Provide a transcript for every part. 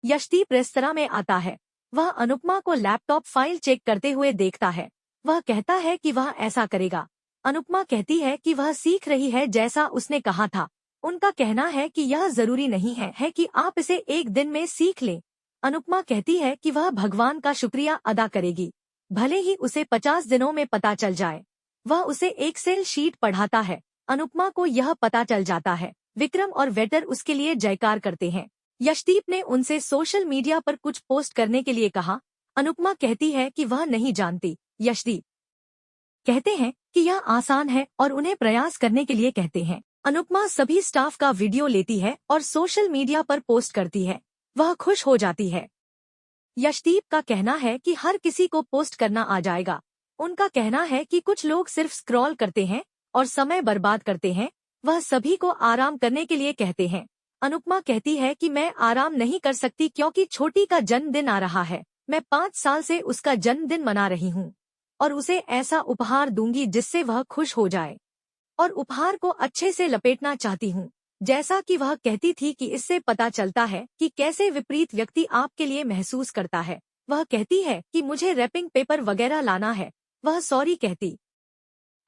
Yashdeep restaurant में आता है। वह अनुपमा को लैपटॉप फाइल चेक करते हुए देखता है। वह कहता है कि वह ऐसा करेगा। अनुपमा कहती है कि वह सीख रही है जैसा उसने कहा था। उनका कहना है कि यह जरूरी नहीं है कि आप इसे एक दिन में सीख लें। अनुपमा कहती है कि वह भगवान का शुक्रिया अदा करेगी, भले ही उसे 50 दिनों में पता चल जाए। वह उसे एक्सेल शीट पढ़ाता है। अनुपमा को यह पता चल जाता है। विक्रम और वेटर उसके लिए जयकार करते हैं। यशदीप ने उनसे सोशल मीडिया पर कुछ पोस्ट करने के लिए कहा। अनुपमा कहती है कि वह नहीं जानती। यशदीप कहते हैं कि यह आसान है और उन्हें प्रयास करने के लिए कहते हैं। अनुपमा सभी स्टाफ का वीडियो लेती है और सोशल मीडिया पर पोस्ट करती है। वह खुश हो जाती है। यशदीप का कहना है कि हर किसी को पोस्ट करना आ जाएगा। उनका कहना है कि कुछ लोग सिर्फ स्क्रॉल करते हैं और समय बर्बाद करते हैं। वह सभी को आराम करने के लिए कहते हैं। अनुपमा कहती है कि मैं आराम नहीं कर सकती क्योंकि छोटी का जन्मदिन आ रहा है। मैं 5 साल से उसका जन्मदिन मना रही हूँ और उसे ऐसा उपहार दूंगी जिससे वह खुश हो जाए, और उपहार को अच्छे से लपेटना चाहती हूँ। जैसा कि वह कहती थी कि इससे पता चलता है कि कैसे विपरीत व्यक्ति आपके लिए महसूस करता है। वह कहती है कि मुझे रैपिंग पेपर वगैरह लाना है। वह सॉरी कहती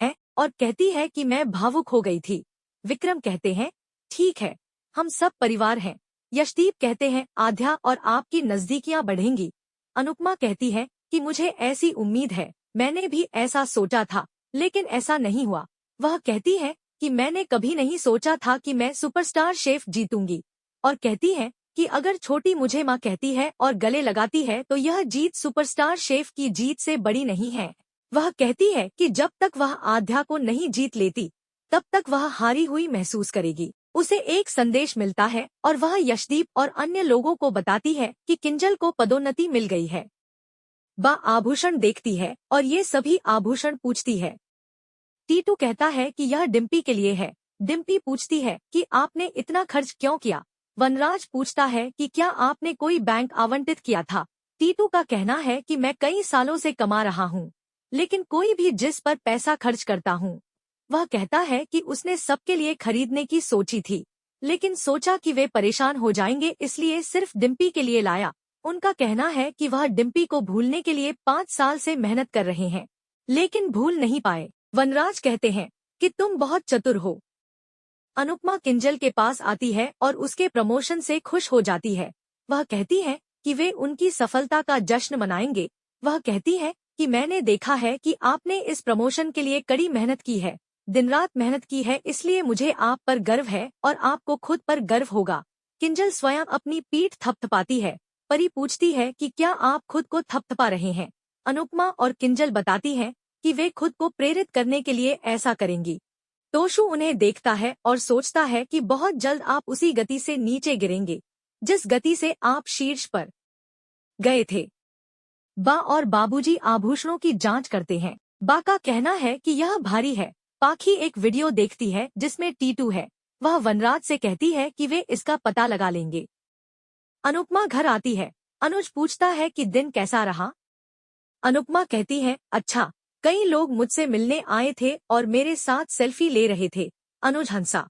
है और कहती है कि मैं भावुक हो गई थी। विक्रम कहते हैं ठीक है, हम सब परिवार हैं। यशदीप कहते हैं आध्या और आपकी नजदीकियां बढ़ेंगी। अनुपमा कहती है कि मुझे ऐसी उम्मीद है, मैंने भी ऐसा सोचा था लेकिन ऐसा नहीं हुआ। वह कहती है कि मैंने कभी नहीं सोचा था कि मैं सुपरस्टार शेफ जीतूंगी, और कहती है कि अगर छोटी मुझे माँ कहती है और गले लगाती है तो यह जीत सुपरस्टार शेफ की जीत से बड़ी नहीं है। वह कहती है कि जब तक वह आध्या को नहीं जीत लेती तब तक वह हारी हुई महसूस करेगी। उसे एक संदेश मिलता है और वह यशदीप और अन्य लोगों को बताती है कि किंजल को पदोन्नति मिल गई है। वह आभूषण देखती है और ये सभी आभूषण पूछती है। टीटू कहता है कि यह डिम्पी के लिए है। डिम्पी पूछती है कि आपने इतना खर्च क्यों किया। वनराज पूछता है कि क्या आपने कोई बैंक आवंटित किया था। टीटू का कहना है कि मैं कई सालों से कमा रहा हूँ, लेकिन कोई भी जिस पर पैसा खर्च करता हूँ वह कहता है कि उसने सबके लिए खरीदने की सोची थी, लेकिन सोचा कि वे परेशान हो जाएंगे इसलिए सिर्फ डिम्पी के लिए लाया। उनका कहना है कि वह डिम्पी को भूलने के लिए 5 साल से मेहनत कर रहे हैं, लेकिन भूल नहीं पाए। वनराज कहते हैं कि तुम बहुत चतुर हो। अनुपमा किंजल के पास आती है और उसके प्रमोशन से खुश हो जाती है। वह कहती है कि वे उनकी सफलता का जश्न मनाएंगे। वह कहती है कि मैंने देखा है कि आपने इस प्रमोशन के लिए कड़ी मेहनत की है, दिन रात मेहनत की है, इसलिए मुझे आप पर गर्व है और आपको खुद पर गर्व होगा। किंजल स्वयं अपनी पीठ थपथपाती है। परी पूछती है कि क्या आप खुद को थपथपा रहे हैं। अनुपमा और किंजल बताती है कि वे खुद को प्रेरित करने के लिए ऐसा करेंगी। तोशु उन्हें देखता है और सोचता है कि बहुत जल्द आप उसी गति से नीचे गिरेंगे जिस गति से आप शीर्ष पर गए थे। बा और बाबूजी आभूषणों की जांच करते हैं। बा का कहना है कि यह भारी है। पाखी एक वीडियो देखती है जिसमें टीटू है। वह वनराज से कहती है कि वे इसका पता लगा लेंगे। अनुपमा घर आती है। अनुज पूछता है कि दिन कैसा रहा। अनुपमा कहती है अच्छा, कई लोग मुझसे मिलने आए थे और मेरे साथ सेल्फी ले रहे थे। अनुज हंसा।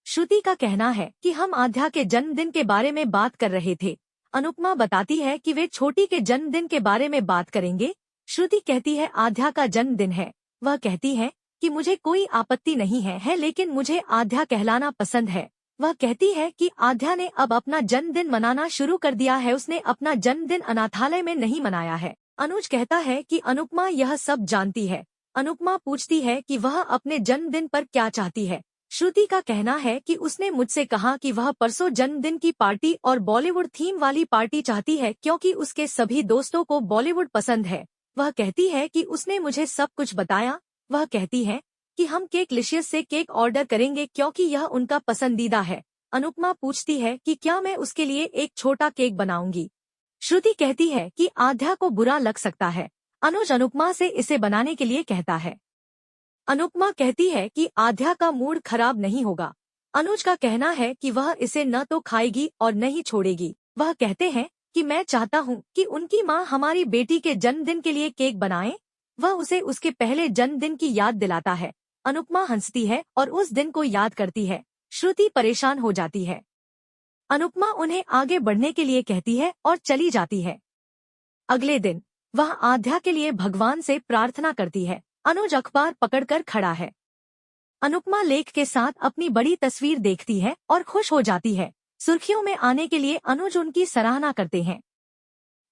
श्रुति का कहना है कि हम आध्या के जन्मदिन के बारे में बात कर रहे थे। अनुपमा बताती है कि वे छोटी के जन्मदिन के बारे में बात करेंगे। श्रुति कहती है आध्या का जन्मदिन है। वह कहती है कि मुझे कोई आपत्ति नहीं है, लेकिन मुझे आध्या कहलाना पसंद है। वह कहती है कि आध्या ने अब अपना जन्मदिन मनाना शुरू कर दिया है, उसने अपना जन्मदिन अनाथालय में नहीं मनाया है। अनुज कहता है कि अनुपमा यह सब जानती है। अनुपमा पूछती है कि वह अपने जन्मदिन पर क्या चाहती है। श्रुति का कहना है कि उसने मुझसे कहा कि वह परसों जन्मदिन की पार्टी और बॉलीवुड थीम वाली पार्टी चाहती है क्योंकि उसके सभी दोस्तों को बॉलीवुड पसंद है। वह कहती है कि उसने मुझे सब कुछ बताया। वह कहती है कि हम केक लिशियस से केक ऑर्डर करेंगे क्योंकि यह उनका पसंदीदा है। अनुपमा पूछती है कि क्या मैं उसके लिए एक छोटा केक बनाऊंगी। श्रुति कहती है कि आध्या को बुरा लग सकता है। अनुज अनुपमा से इसे बनाने के लिए कहता है। अनुपमा कहती है कि आध्या का मूड खराब नहीं होगा। अनुज का कहना है कि वह इसे न तो खाएगी और न ही छोड़ेगी। वह कहते हैं कि मैं चाहता हूँ कि उनकी माँ हमारी बेटी के जन्मदिन के लिए केक बनाए। वह उसे उसके पहले जन्मदिन की याद दिलाता है। अनुपमा हंसती है और उस दिन को याद करती है। श्रुति परेशान हो जाती है। अनुपमा उन्हें आगे बढ़ने के लिए कहती है और चली जाती है। अगले दिन वह आध्या के लिए भगवान से प्रार्थना करती है। अनुज अखबार पकड़कर खड़ा है। अनुपमा लेख के साथ अपनी बड़ी तस्वीर देखती है और खुश हो जाती है। सुर्खियों में आने के लिए अनुज उनकी सराहना करते हैं।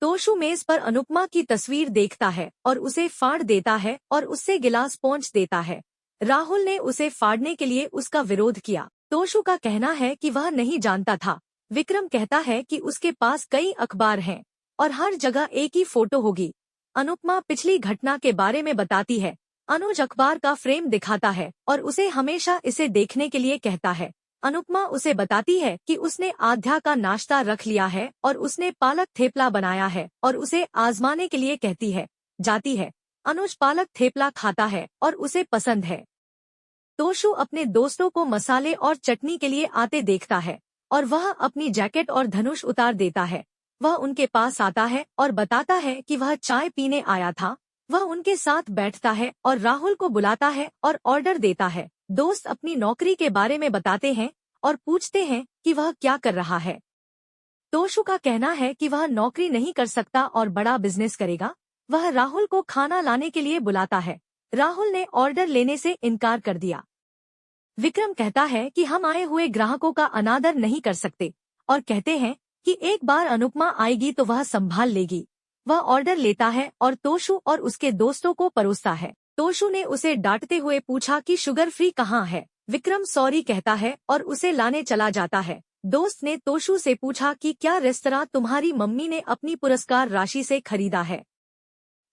तोशु मेज पर अनुपमा की तस्वीर देखता है और उसे फाड़ देता है और उससे गिलास पोंछ देता है। राहुल ने उसे फाड़ने के लिए उसका विरोध किया। तोशु का कहना है कि वह नहीं जानता था। विक्रम कहता है कि उसके पास कई अखबार हैं और हर जगह एक ही फोटो होगी। अनुपमा पिछली घटना के बारे में बताती है। अनुज अखबार का फ्रेम दिखाता है और उसे हमेशा इसे देखने के लिए कहता है। अनुपमा उसे बताती है कि उसने आध्या का नाश्ता रख लिया है और उसने पालक थेपला बनाया है और उसे आजमाने के लिए कहती है। जाती है। अनुज पालक थेपला खाता है और उसे पसंद है। तोशु अपने दोस्तों को मसाले और चटनी के लिए आते देखता है और वह अपनी जैकेट और धनुष उतार देता है। वह उनके पास आता है और बताता है कि वह चाय पीने आया था। वह उनके साथ बैठता है और राहुल को बुलाता है और ऑर्डर देता है। दोस्त अपनी नौकरी के बारे में बताते हैं और पूछते हैं कि वह क्या कर रहा है। तोशु का कहना है कि वह नौकरी नहीं कर सकता और बड़ा बिजनेस करेगा। वह राहुल को खाना लाने के लिए बुलाता है। राहुल ने ऑर्डर लेने से इनकार कर दिया। विक्रम कहता है कि हम आए हुए ग्राहकों का अनादर नहीं कर सकते और कहते हैं कि एक बार अनुपमा आएगी तो वह संभाल लेगी। वह ऑर्डर लेता है और तोशु और उसके दोस्तों को परोसता है। तोशु ने उसे डांटते हुए पूछा कि शुगर फ्री कहाँ है। विक्रम सॉरी कहता है और उसे लाने चला जाता है। दोस्त ने तोशु से पूछा कि क्या रेस्तरां तुम्हारी मम्मी ने अपनी पुरस्कार राशि से खरीदा है।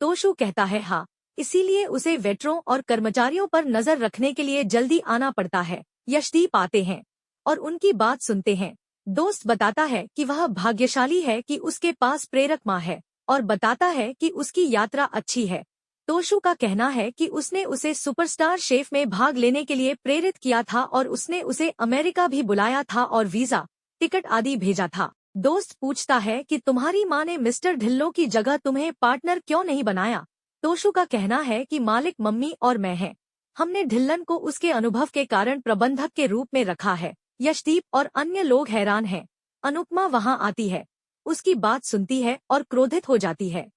तोशु कहता है हाँ, इसीलिए उसे वेटरों और कर्मचारियों पर नजर रखने के लिए जल्दी आना पड़ता है। यशदीप आते हैं और उनकी बात सुनते हैं। दोस्त बताता है कि वह भाग्यशाली है कि उसके पास प्रेरक माँ है और बताता है कि उसकी यात्रा अच्छी है। तोशु का कहना है कि उसने उसे सुपरस्टार शेफ में भाग लेने के लिए प्रेरित किया था और उसने उसे अमेरिका भी बुलाया था और वीजा, टिकट आदि भेजा था। दोस्त पूछता है कि तुम्हारी माँ ने मिस्टर ढिल्लों की जगह तुम्हें पार्टनर क्यों नहीं बनाया। तोशु का कहना है कि मालिक मम्मी और मैं हैं। हमने ढिल्लन को उसके अनुभव के कारण प्रबंधक के रूप में रखा है। यशदीप और अन्य लोग हैरान हैं। अनुपमा वहां आती है, उसकी बात सुनती है और क्रोधित हो जाती है।